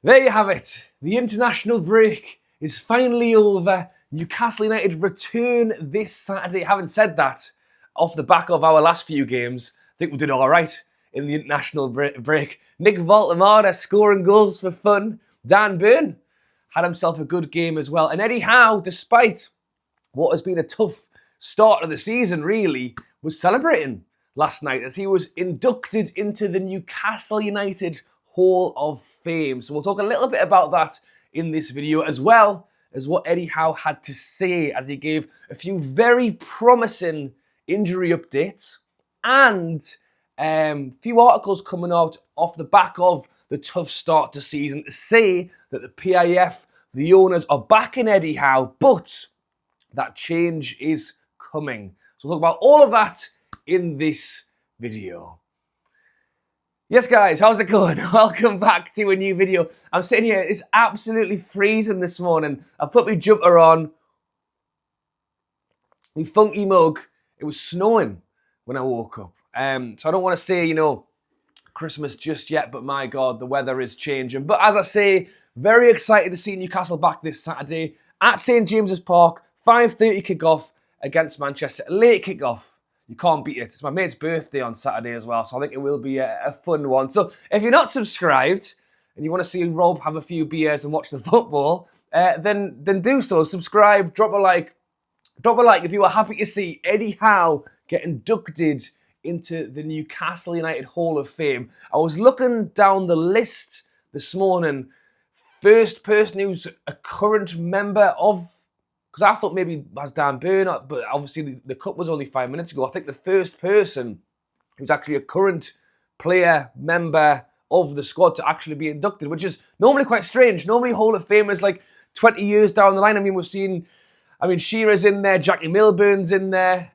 There you have it. The international break is finally over. Newcastle United return this Saturday. Having said that, off the back of our last few games, I think we did all right in the international break. Nick Voltemada scoring goals for fun. Dan Burn had himself a good game as well. And Eddie Howe, despite what has been a tough start of the season, really, was celebrating last night as he was inducted into the Newcastle United Hall of Fame. So we'll talk a little bit about that in this video, as well as what Eddie Howe had to say as he gave a few very promising injury updates and a few articles coming out off the back of the tough start to season to say that the PIF, the owners, are backing Eddie Howe, but that change is coming. So we'll talk about all of that in this video. Yes, guys, how's it going? Welcome back to a new video. I'm sitting here, it's absolutely freezing this morning. I put my jumper on, my funky mug. It was snowing when I woke up. So I don't want to say, Christmas just yet, but my God, the weather is changing. But as I say, very excited to see Newcastle back this Saturday at St James's Park, 5:30 kickoff against Manchester. A late kickoff. You can't beat it. It's my mate's birthday on Saturday as well, so I think it will be a fun one. So if you're not subscribed and you want to see Rob have a few beers and watch the football, then do so. Subscribe, drop a like. Drop a like if you are happy to see Eddie Howe get inducted into the Newcastle United Hall of Fame. I was looking down the list this morning. First person who's a current member of... Because I thought maybe as Dan Burn, but obviously the cut was only 5 minutes ago. I think the first person who's actually a current player, member of the squad to actually be inducted, which is normally quite strange. Normally Hall of Famers like 20 years down the line. I mean, we've seen, Shearer's in there, Jackie Milburn's in there.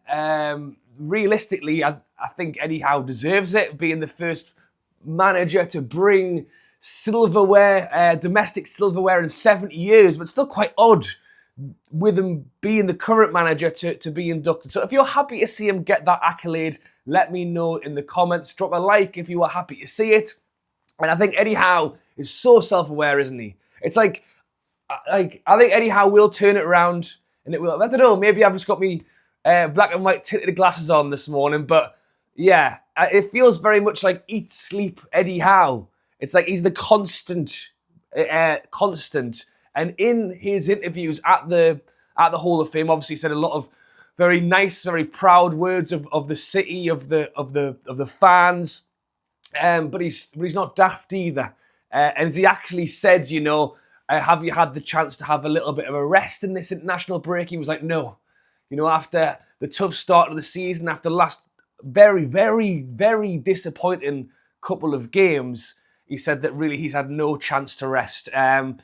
Realistically, I think Eddie Howe deserves it, being the first manager to bring silverware, domestic silverware in 70 years, but still quite odd with him being the current manager to be inducted. So if you're happy to see him get that accolade, let me know in the comments. Drop a like if you are happy to see it. And I think Eddie Howe is so self-aware, isn't he? It's like I think Eddie Howe will turn it around, and it will. I don't know, maybe I've just got me black and white tinted glasses on this morning, but yeah, it feels very much like eat, sleep, Eddie Howe. It's like he's the constant. And in his interviews at the Hall of Fame, obviously he said a lot of very nice, very proud words of the city, of the fans. But he's not daft either. And he actually said, have you had the chance to have a little bit of a rest in this international break? He was like, no. After the tough start of the season, after the last very, very, very disappointing couple of games, he said that really he's had no chance to rest,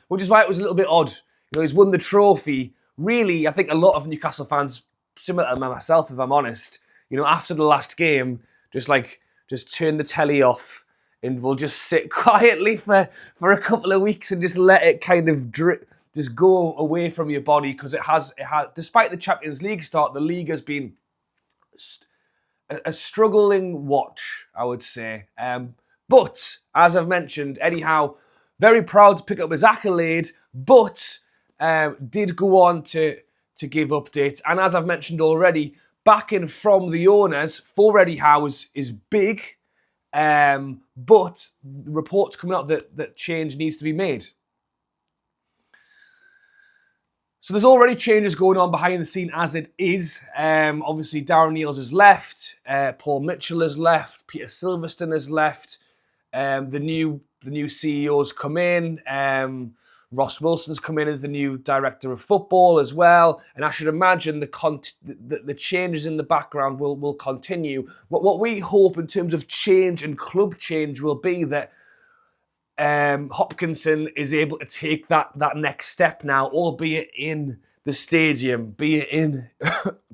which is why it was a little bit odd. He's won the trophy. Really, I think a lot of Newcastle fans, similar to myself, if I'm honest, after the last game, just turn the telly off and we'll just sit quietly for a couple of weeks and just let it kind of just go away from your body, because it has, despite the Champions League start, the league has been a struggling watch, I would say. But, as I've mentioned, Eddie Howe, very proud to pick up his accolade, but did go on to give updates. And as I've mentioned already, backing from the owners for Eddie Howe is big, but reports coming out that change needs to be made. So there's already changes going on behind the scene as it is. Obviously, Darren Neils has left, Paul Mitchell has left, Peter Silverstone has left. The new CEO's come in. Ross Wilson's come in as the new director of football as well. And I should imagine the changes in the background will continue. What we hope in terms of change and club change will be that Hopkinson is able to take that next step now, albeit in the stadium, be it in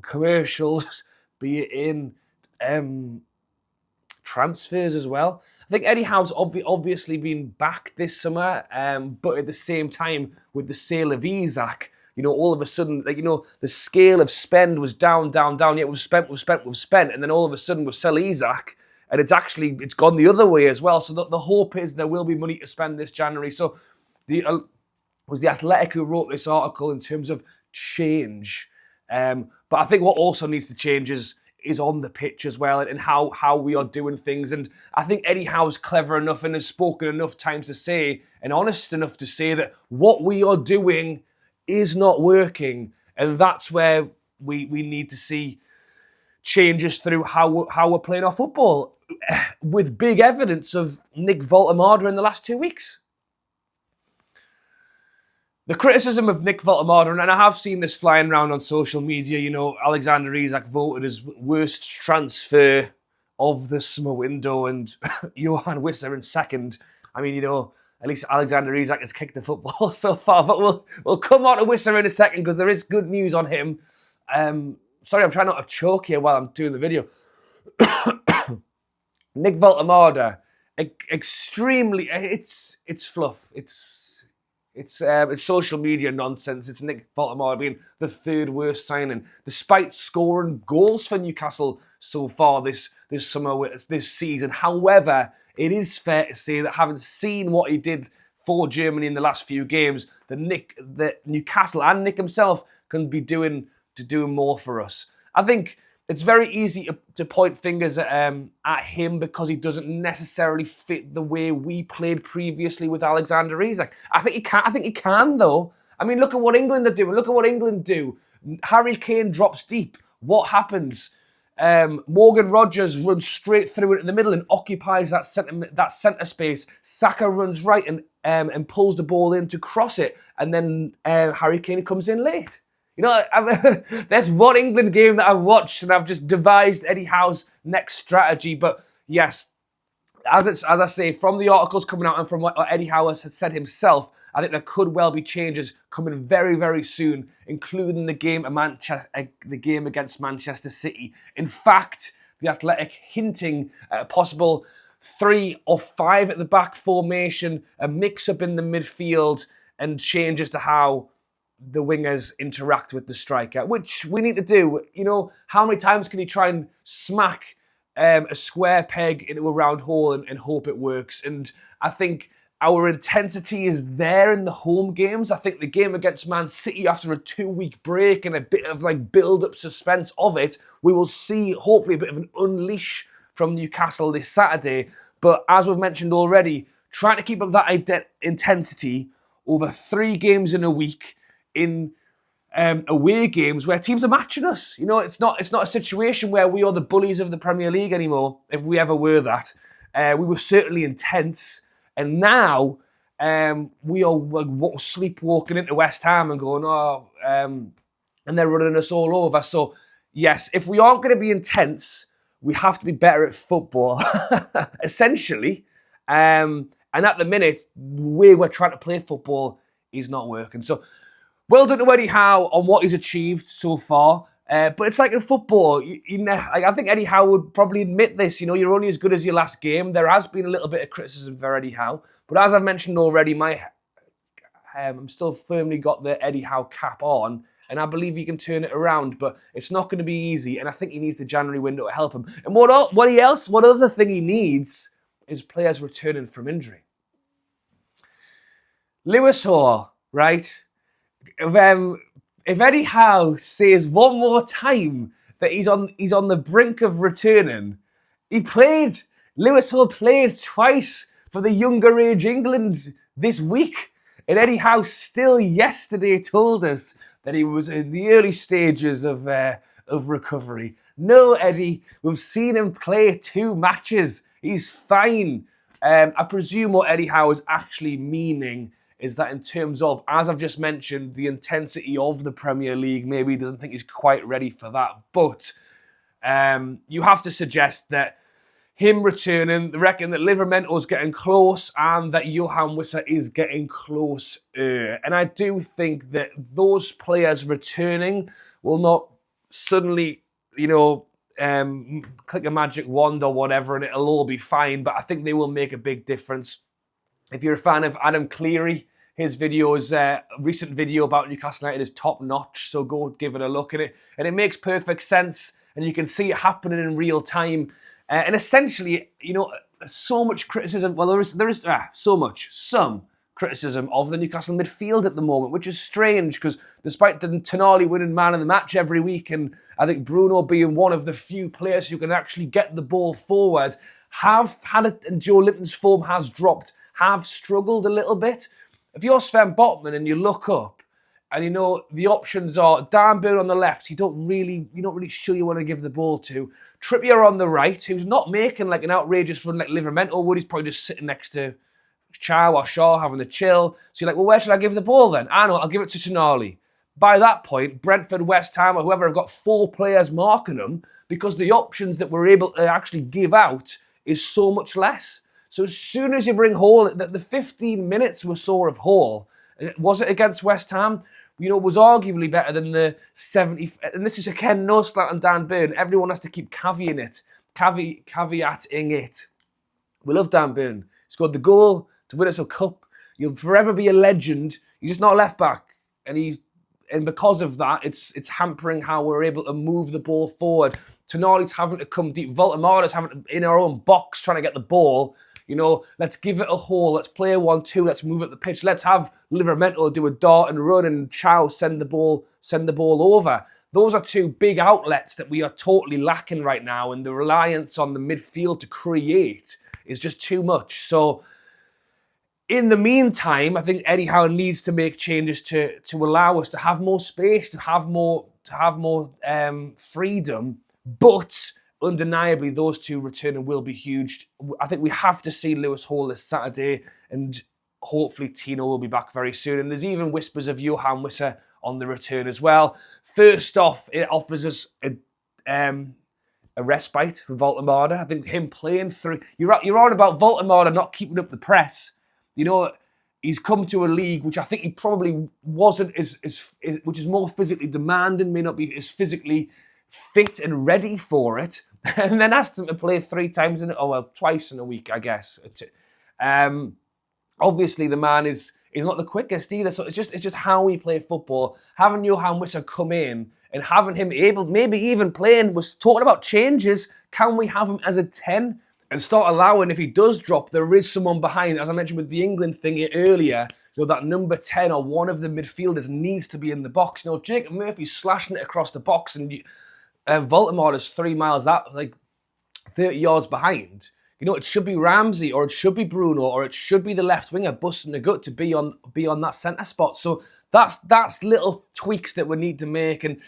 commercials, be it in transfers as well. I think Eddie Howe's obviously been back this summer, but at the same time, with the sale of Isak, all of a sudden, the scale of spend was down. Yet we've spent, and then all of a sudden we sell Isak, and it's gone the other way as well. So the hope is there will be money to spend this January. So was the Athletic who wrote this article in terms of change. But I think what also needs to change is on the pitch as well, and how we are doing things. And I think Eddie Howe's clever enough and has spoken enough times to say, and honest enough to say, that what we are doing is not working. And that's where we need to see changes through how we're playing our football, with big evidence of Nick Voltemada in the last 2 weeks. The criticism of Nick Voltemada, and I have seen this flying around on social media, you know, Alexander Isak voted as worst transfer of the summer window and Johan Wissa in second. I mean, you know, at least Alexander Isak has kicked the football so far, but we'll come on to Wissa in a second because there is good news on him. Sorry, I'm trying not to choke here while I'm doing the video. Nick Voltemada, extremely, it's fluff. It's social media nonsense. It's Nick Voltemada being the third worst signing, despite scoring goals for Newcastle so far this summer, this season. However, it is fair to say that having seen what he did for Germany in the last few games, that Newcastle and Nick himself can be doing more for us. I think it's very easy to point fingers at him because he doesn't necessarily fit the way we played previously with Alexander Isak. I think he can though. I mean, look at what England are doing. Look at what England do. Harry Kane drops deep. What happens? Morgan Rogers runs straight through it in the middle and occupies that centre space. Saka runs right and pulls the ball in to cross it, and then Harry Kane comes in late. You know, there's one England game that I've watched and I've just devised Eddie Howe's next strategy. But yes, as I say, from the articles coming out and from what Eddie Howe has said himself, I think there could well be changes coming very, very soon, including the game against Manchester City. In fact, the Athletic hinting at a possible 3 or 5 at the back formation, a mix-up in the midfield, and changes to how the wingers interact with the striker, which we need to do. You know, how many times can you try and smack a square peg into a round hole and hope it works? And I think our intensity is there in the home games. I think the game against Man City, after a 2-week break and a bit of like build-up suspense of it, we will see hopefully a bit of an unleash from Newcastle this Saturday. But as we've mentioned already, trying to keep up that intensity over 3 games in a week in away games where teams are matching us. You know, it's not a situation where we are the bullies of the Premier League anymore, if we ever were that. We were certainly intense, and now we are like sleepwalking into West Ham and going, and they're running us all over. So yes, if we aren't going to be intense, we have to be better at football, essentially. And at the minute, the way we're trying to play football is not working. So well done to Eddie Howe on what he's achieved so far. But it's like in football, I think Eddie Howe would probably admit this. You know, you're only as good as your last game. There has been a little bit of criticism for Eddie Howe. But as I've mentioned already, I'm still firmly got the Eddie Howe cap on. And I believe he can turn it around. But it's not going to be easy. And I think he needs the January window to help him. And what other thing he needs is players returning from injury. Lewis Howe, right? If Eddie Howe says one more time that he's on the brink of returning, Lewis Howe played twice for the younger age England this week, and Eddie Howe still yesterday told us that he was in the early stages of recovery. No, Eddie, we've seen him play 2 matches. He's fine. I presume what Eddie Howe is actually meaning is that in terms of, as I've just mentioned, the intensity of the Premier League, maybe he doesn't think he's quite ready for that. But you have to suggest that him returning, they reckon that Livermento's getting close and that Johan Wissa is getting closer. And I do think that those players returning will not suddenly, click a magic wand or whatever and it'll all be fine. But I think they will make a big difference. If you're a fan of Adam Cleary, his recent video about Newcastle United is top notch. So go give it a look at it. And it makes perfect sense. And you can see it happening in real time. And essentially, so much criticism. Well, there is so much. Some criticism of the Newcastle midfield at the moment, which is strange because despite Tonali winning man of the match every week, and I think Bruno being one of the few players who can actually get the ball forward, have had it, and Joe Linton's form has dropped, have struggled a little bit. If you're Sven Botman and you look up, and you know the options are Dan Burn on the left, you're not really sure you want to give the ball to. Trippier on the right, who's not making like an outrageous run like Livermore would. He's probably just sitting next to Chow or Shaw having a chill. So you're like, well, where should I give the ball then? I know, I'll give it to Tonali. By that point, Brentford, West Ham, or whoever have got 4 players marking them because the options that we're able to actually give out is so much less. So as soon as you bring Hall, the 15 minutes we saw of Hall, was it against West Ham? You know, was arguably better than the 70. And this is again no slant on Dan Burn. Everyone has to keep caveating it. We love Dan Burn. He scored the goal to win us a cup. You'll forever be a legend. He's just not a left back, and because of that, it's hampering how we're able to move the ball forward. Tonali's having to come deep. Voltemada's having to in our own box trying to get the ball. You know, let's give it a hole. Let's play a 1-2. Let's move up the pitch. Let's have Livermore do a dart and run, and Chow send the ball over. Those are 2 big outlets that we are totally lacking right now, and the reliance on the midfield to create is just too much. So, in the meantime, I think Eddie Howe needs to make changes to allow us to have more space, to have more freedom, but undeniably, those 2 returning will be huge. I think we have to see Lewis Hall this Saturday, and hopefully Tino will be back very soon. And there's even whispers of Johan Wissa on the return as well. First off, it offers us a respite for Voltemada. I think him playing through... You're on about Voltemada not keeping up the press. You know, he's come to a league which I think he probably wasn't which is more physically demanding, may not be as physically fit and ready for it, and then asked him to play 3 times twice in a week, I guess. Obviously, the man is not the quickest either, so it's just how we play football. Having Johan Wissa come in and having him able, maybe even playing, was talking about changes. Can we have him as a 10 and start allowing, if he does drop, there is someone behind, as I mentioned with the England thing earlier, so that number 10 or one of the midfielders needs to be in the box. You know, Jacob Murphy's slashing it across the box, and Voltemada's 3 miles 30 yards behind. You know, it should be Ramsey, or it should be Bruno, or it should be the left winger busting the gut to be on that centre spot. So that's little tweaks that we need to make. And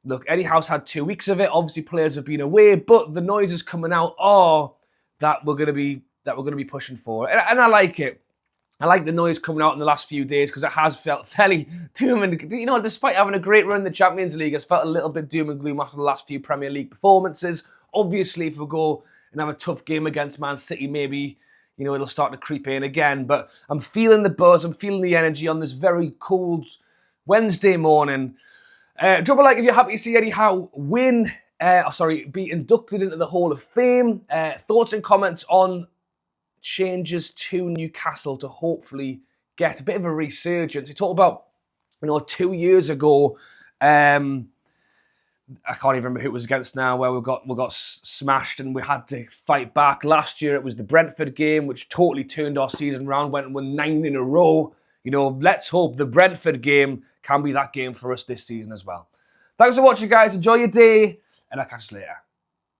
look, Eddie Howe's had 2 weeks of it. Obviously, players have been away, but the noises coming out are that we're going to be pushing for, and I like it. I like the noise coming out in the last few days because it has felt fairly doom and, you know, despite having a great run in the Champions League, it's felt a little bit doom and gloom after the last few Premier League performances. Obviously, if we go and have a tough game against Man City, maybe, you know, it'll start to creep in again. But I'm feeling the buzz, I'm feeling the energy on this very cold Wednesday morning. Drop a like if you're happy to see Eddie Howe be inducted into the Hall of Fame. Thoughts and comments on changes to Newcastle to hopefully get a bit of a resurgence. We talked about, you know, 2 years ago, I can't even remember who it was against now, where we got smashed and we had to fight back. Last year it was the Brentford game, which totally turned our season round, went and won 9 in a row. You know, let's hope the Brentford game can be that game for us this season as well. Thanks for watching, guys. Enjoy your day, and I'll catch you later.